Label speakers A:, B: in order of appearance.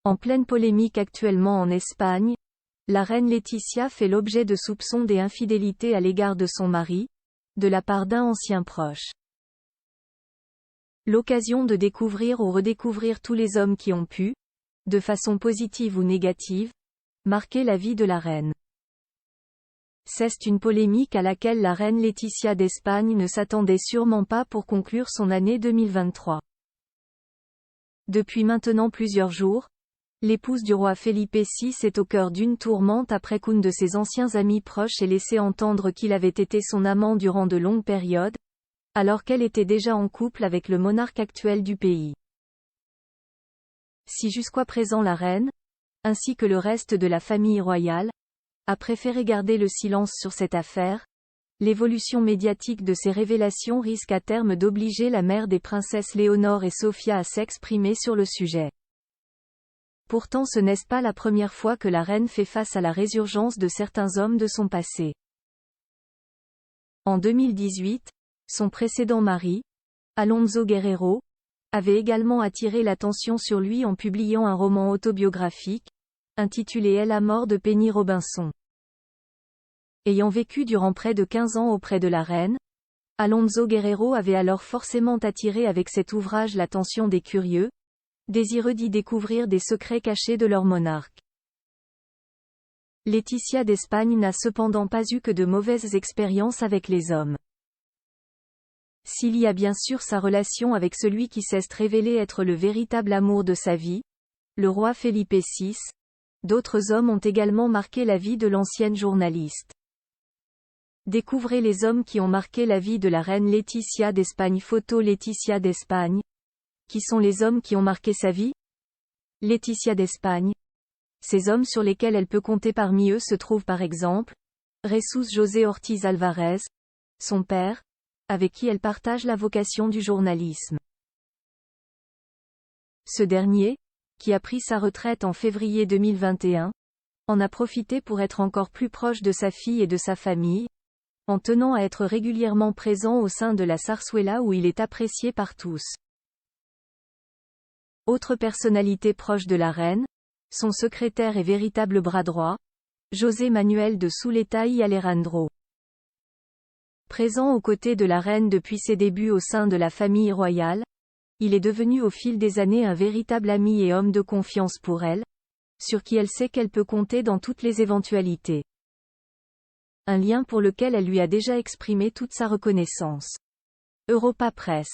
A: En pleine polémique actuellement en Espagne, la reine Laetitia fait l'objet de soupçons et infidélité à l'égard de son mari, de la part d'un ancien proche. L'occasion de découvrir ou redécouvrir tous les hommes qui ont pu, de façon positive ou négative, marquer la vie de la reine. C'est une polémique à laquelle la reine Laetitia d'Espagne ne s'attendait sûrement pas pour conclure son année 2023. Depuis maintenant plusieurs jours, l'épouse du roi Felipe VI est au cœur d'une tourmente après qu'un de ses anciens amis proches ait laissé entendre qu'il avait été son amant durant de longues périodes, alors qu'elle était déjà en couple avec le monarque actuel du pays. Si jusqu'à présent la reine, ainsi que le reste de la famille royale, a préféré garder le silence sur cette affaire, l'évolution médiatique de ces révélations risque à terme d'obliger la mère des princesses Léonore et Sofia à s'exprimer sur le sujet. Pourtant ce n'est pas la première fois que la reine fait face à la résurgence de certains hommes de son passé. En 2018, son précédent mari, Alonso Guerrero, avait également attiré l'attention sur lui en publiant un roman autobiographique, intitulé Elle la mort de Penny Robinson. Ayant vécu durant près de 15 ans auprès de la reine, Alonso Guerrero avait alors forcément attiré avec cet ouvrage l'attention des curieux, désireux d'y découvrir des secrets cachés de leur monarque. Laetitia d'Espagne n'a cependant pas eu que de mauvaises expériences avec les hommes. S'il y a bien sûr sa relation avec celui qui s'est révélé être le véritable amour de sa vie, le roi Felipe VI, d'autres hommes ont également marqué la vie de l'ancienne journaliste. Découvrez les hommes qui ont marqué la vie de la reine Laetitia d'Espagne. Photo Laetitia d'Espagne. Qui sont les hommes qui ont marqué sa vie? Laetitia d'Espagne. Ces hommes sur lesquels elle peut compter, parmi eux se trouvent par exemple Jesús José Ortiz Alvarez, son père, avec qui elle partage la vocation du journalisme. Ce dernier, qui a pris sa retraite en février 2021, en a profité pour être encore plus proche de sa fille et de sa famille, en tenant à être régulièrement présent au sein de la Zarzuela où il est apprécié par tous. Autre personnalité proche de la reine, son secrétaire et véritable bras droit, José Manuel de Zuleta y Alejandro. Présent aux côtés de la reine depuis ses débuts au sein de la famille royale, il est devenu au fil des années un véritable ami et homme de confiance pour elle, sur qui elle sait qu'elle peut compter dans toutes les éventualités. Un lien pour lequel elle lui a déjà exprimé toute sa reconnaissance. Europa Press.